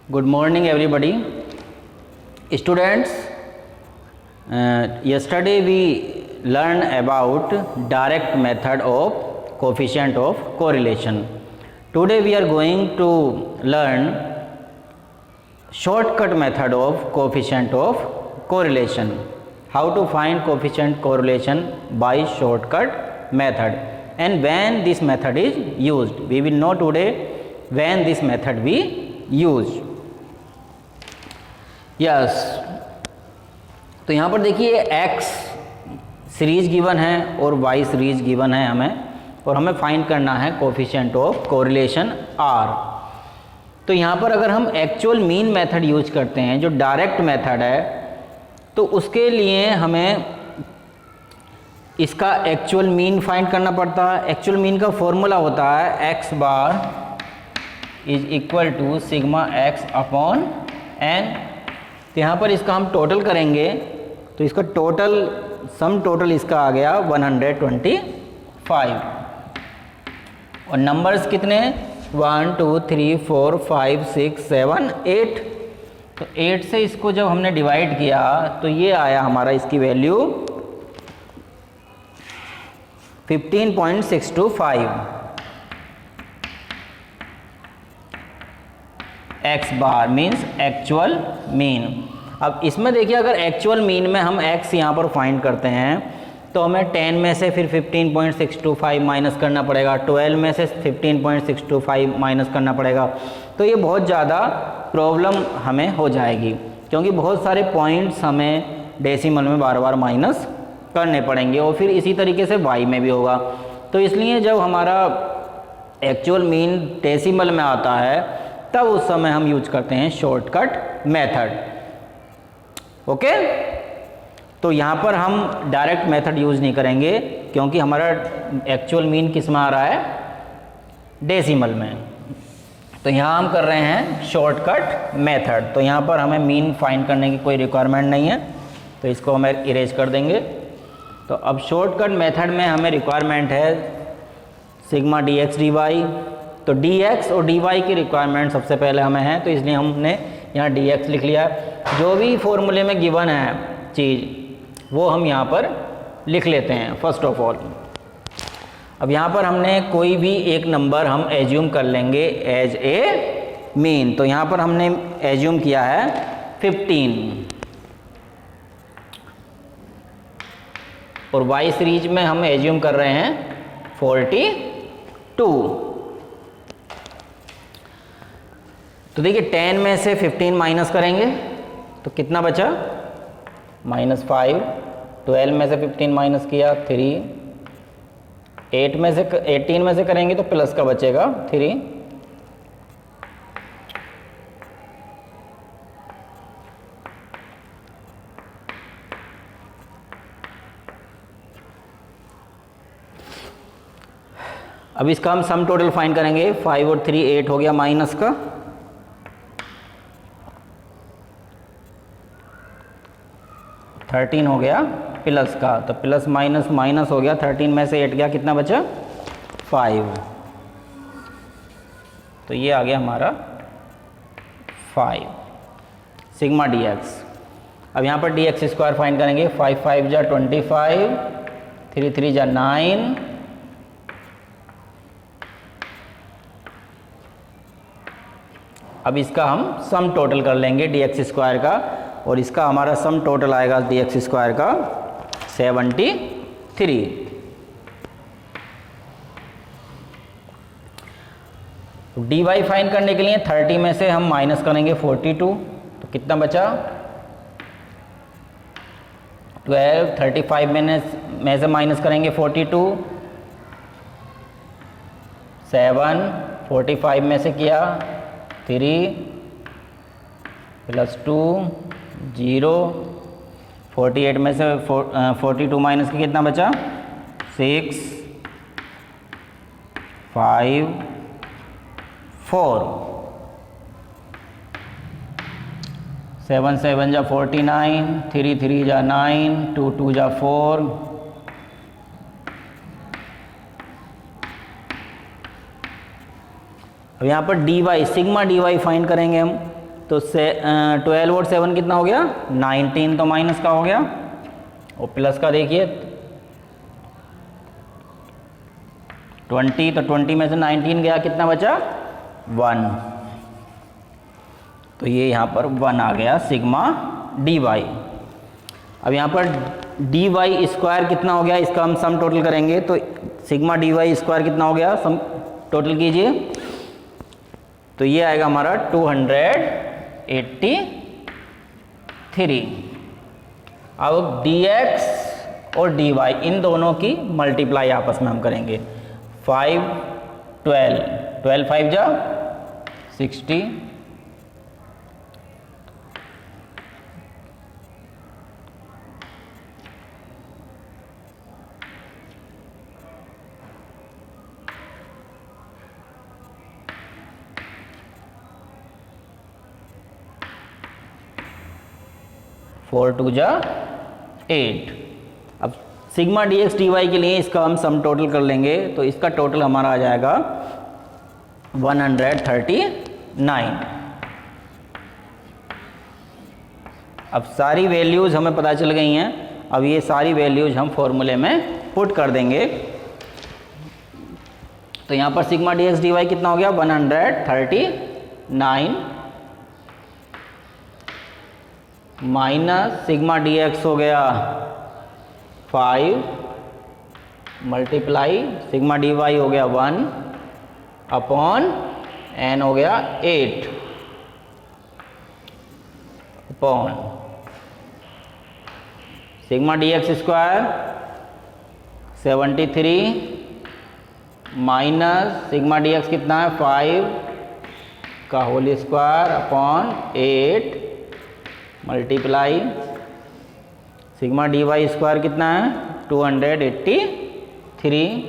Good morning everybody. Students, yesterday we learned about direct method of coefficient of correlation. Today we are going to learn shortcut method of coefficient of correlation. How to find coefficient correlation by shortcut method and when this method is used. We will know today when this method we use. Yes तो यहाँ पर देखिए x series given है और y series given है हमें, और हमें फाइंड करना है कोफिशिएंट ऑफ कोरिलेशन r. तो यहाँ पर अगर हम एक्चुअल मीन मेथड यूज करते हैं जो डायरेक्ट मेथड है, तो उसके लिए हमें इसका एक्चुअल मीन फाइंड करना पड़ता है. एक्चुअल मीन का फॉर्मूला होता है x bar is equal to sigma x upon n. तो यहाँ पर इसका हम टोटल करेंगे तो इसका सम टोटल इसका आ गया 125 और नंबर्स कितने 1 2 3 4 5 6 7 8. तो 8 से इसको जब हमने डिवाइड किया तो ये आया हमारा इसकी वैल्यू 15.625 x बार मीन्स एक्चुअल मीन. अब इसमें देखिए अगर एक्चुअल मीन में हम x यहाँ पर फाइंड करते हैं तो हमें 10 में से फिर 15.625 माइनस करना पड़ेगा, 12 में से 15.625 माइनस करना पड़ेगा. तो ये बहुत ज़्यादा प्रॉब्लम हमें हो जाएगी क्योंकि बहुत सारे पॉइंट्स हमें डेसिमल में बार बार माइनस करने पड़ेंगे और फिर इसी तरीके से y में भी होगा. तो इसलिए जब हमारा एक्चुअल मीन डेसिमल में आता है तब उस समय हम यूज करते हैं शॉर्टकट मेथड. ओके, तो यहाँ पर हम डायरेक्ट मेथड यूज नहीं करेंगे क्योंकि हमारा एक्चुअल मीन किस में आ रहा है, डेसिमल में. तो यहाँ हम कर रहे हैं शॉर्टकट मेथड. तो यहाँ पर हमें मीन फाइंड करने की कोई रिक्वायरमेंट नहीं है, तो इसको हम इरेज कर देंगे. तो अब शॉर्टकट मेथड में हमें रिक्वायरमेंट है sigma D X D Y. तो dx और dy की रिक्वायरमेंट सबसे पहले हमें है, तो इसलिए हमने यहाँ dx लिख लिया. जो भी फॉर्मूले में गिवन है चीज़ वो हम यहाँ पर लिख लेते हैं फर्स्ट ऑफ ऑल. अब यहाँ पर हमने कोई भी एक नंबर हम एज्यूम कर लेंगे एज ए मीन. तो यहाँ पर हमने एज्यूम किया है 15 और y सीरीज में हम एज्यूम कर रहे हैं 42. तो देखिए 10 में से 15 माइनस करेंगे तो कितना बचा -5. 12 में से 15 माइनस किया 3. 18 में से करेंगे तो प्लस का बचेगा 3. अब इसका हम सम टोटल फाइंड करेंगे. 5 और 3 8 हो गया माइनस का. 13 हो गया प्लस का. तो प्लस माइनस माइनस हो गया. 13 में से 8 गया, कितना बचा 5. तो ये आ गया हमारा 5 सिग्मा डी एक्स. अब यहाँ पर डी एक्स स्क्वायर फाइंड करेंगे. 5 5 जा 25, 3 3 जा 9. अब इसका हम सम टोटल कर लेंगे डी एक्स स्क्वायर का, और इसका हमारा सम टोटल आएगा डी एक्स स्क्वायर का 73. डी वाई फाइंड करने के लिए 30 में से हम माइनस करेंगे 42. तो कितना बचा 12. 35 में से माइनस करेंगे 42. 7. 45 में से किया 3 प्लस 2 0. 48 में से 42 माइनस की कितना बचा 6 5 4. 7 7 जा 49, 3 3 जा 9, 2 2 जा 4. अब यहाँ पर dy सिग्मा dy फाइंड करेंगे हम. तो 12 और 7 कितना हो गया 19, तो माइनस का हो गया, और प्लस का देखिए 20, तो 20 में से 19 गया, कितना बचा 1, तो ये यहाँ पर 1 आ गया सिग्मा डी वाई। अब यहाँ पर डी वाई स्क्वायर कितना हो गया, इसका हम सम टोटल करेंगे, तो सिग्मा डी वाई स्क्वायर कितना हो गया, सम टोटल कीजिए, तो ये आएगा हमारा 283। अब dx और dy इन दोनों की मल्टीप्लाई आपस में हम करेंगे, 5 12 12 5 जा 60, 4 2 जा 8। अब sigma D X D Y के लिए इसका हम सम टोटल कर लेंगे, तो इसका टोटल हमारा आ जाएगा 139। अब सारी वैल्यूज़ हमें पता चल गई हैं, अब ये सारी वैल्यूज़ हम फॉर्मूले में पुट कर देंगे। तो यहाँ पर sigma D X D Y कितना हो गया 139 माइनस सिग्मा डी एक्स हो गया 5 मल्टीप्लाई सिग्मा डी वाई हो गया 1 अपॉन एन हो गया 8 upon sigma D X square 73 minus sigma D X कितना है 5 का whole square upon 8 multiply sigma D Y square कितना है 283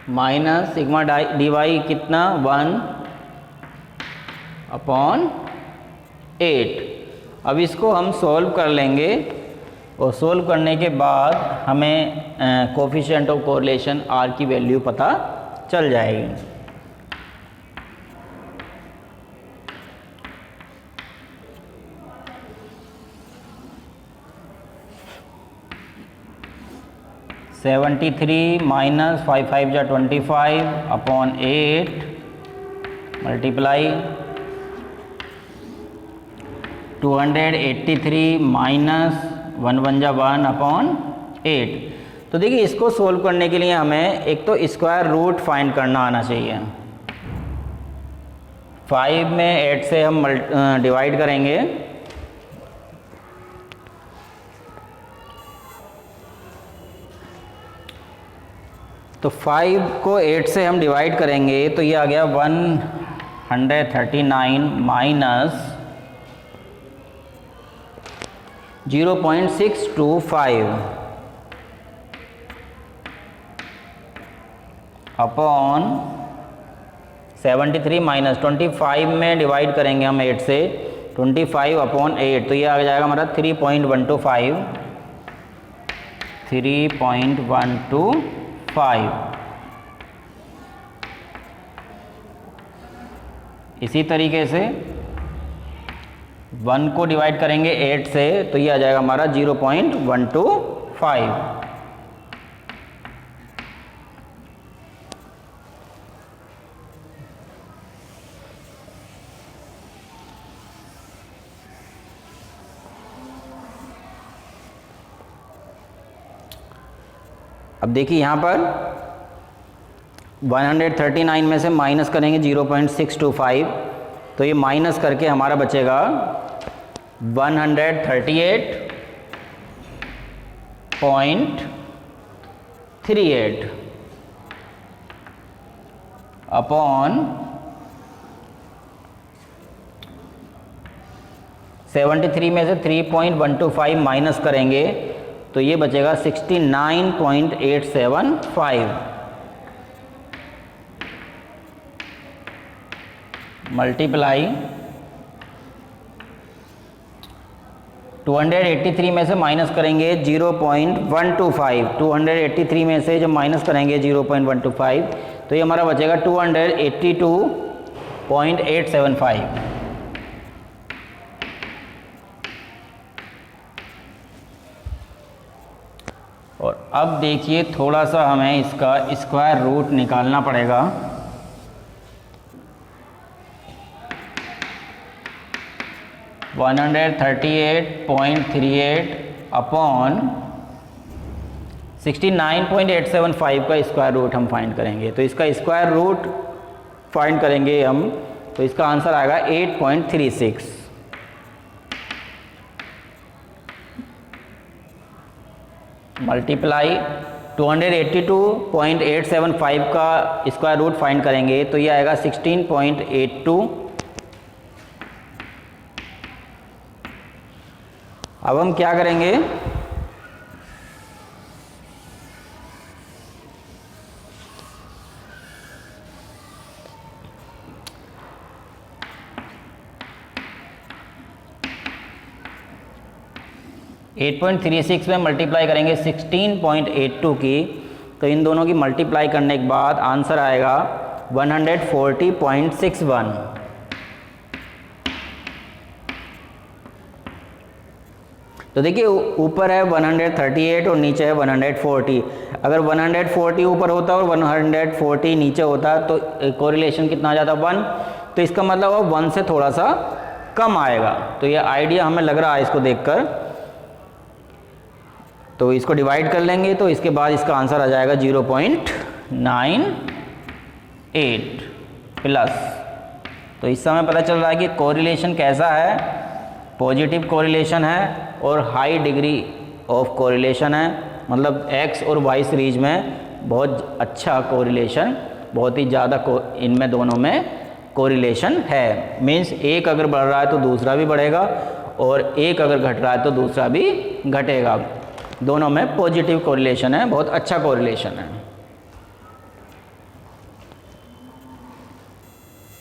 माइनस सिग्मा डी वाई कितना 1 अपॉन 8। अब इसको हम सॉल्व कर लेंगे, और सॉल्व करने के बाद हमें कोफिशिएंट ऑफ कोरिलेशन आर की वैल्यू पता चल जाएगी। (73 माइनस 5 5 जा 25 अपॉन 8 मल्टीप्लाई 283 माइनस 1 1 जा 1 अपॉन 8। तो देखिए इसको सोल्व करने के लिए हमें एक तो स्क्वायर रूट फाइंड करना आना चाहिए। 5 में 8 से हम डिवाइड करेंगे, तो 5 को 8 से हम डिवाइड करेंगे तो ये आ गया 139 माइनस 0.625 अपॉन 73 माइनस 25 में डिवाइड करेंगे हम 8 से 25 अपॉन 8, तो ये आ जाएगा हमारा 3.125। इसी तरीके से 1 को डिवाइड करेंगे 8 से तो ये आ जाएगा हमारा 0.125। अब देखिए यहाँ पर 139 में से माइनस करेंगे 0.625, तो ये माइनस करके हमारा बचेगा 138.38 अपॉन 73 में से 3.125 माइनस करेंगे तो ये बचेगा 69.875 मल्टीप्लाई 283 में से माइनस करेंगे 0.125, 283 में से जब माइनस करेंगे 0.125 तो ये हमारा बचेगा 282.875 0.875। और अब देखिए थोड़ा सा हमें इसका स्क्वायर रूट निकालना पड़ेगा। वन 138.38 अपॉन 69.875 का स्क्वायर रूट हम फाइंड करेंगे। तो इसका स्क्वायर रूट फाइंड करेंगे हम, तो इसका आंसर आएगा 8.36। मल्टीप्लाई 282.875 का स्क्वायर रूट फाइंड करेंगे तो ये आएगा 16.82। अब हम क्या करेंगे, एट 8.36 में मल्टीप्लाई करेंगे 16.82 की, तो इन दोनों की मल्टीप्लाई करने के बाद आंसर आएगा 140.61। तो देखिए ऊपर है 138 और नीचे है 140। अगर 140 ऊपर होता और 140 नीचे होता तो कोरिलेशन कितना आ जाता 1। तो इसका मतलब अब 1 से थोड़ा सा कम आएगा। तो ये आइडिया हमें लग रहा है इसको देखकर। तो इसको डिवाइड कर लेंगे तो इसके बाद इसका आंसर आ जाएगा 0.98 प्लस। तो इस समय पता चल रहा है कि कोरिलेशन कैसा है, पॉजिटिव कोरिलेशन है और हाई डिग्री ऑफ कोरिलेशन है। मतलब एक्स और वाई सीरीज में बहुत अच्छा कोरिलेशन, बहुत ही ज़्यादा इनमें दोनों में कोरिलेशन है। मीन्स एक अगर बढ़ रहा है तो दूसरा भी बढ़ेगा और एक अगर घट रहा है तो दूसरा भी घटेगा। दोनों में पॉजिटिव कोरिलेशन है, बहुत अच्छा कोरिलेशन है।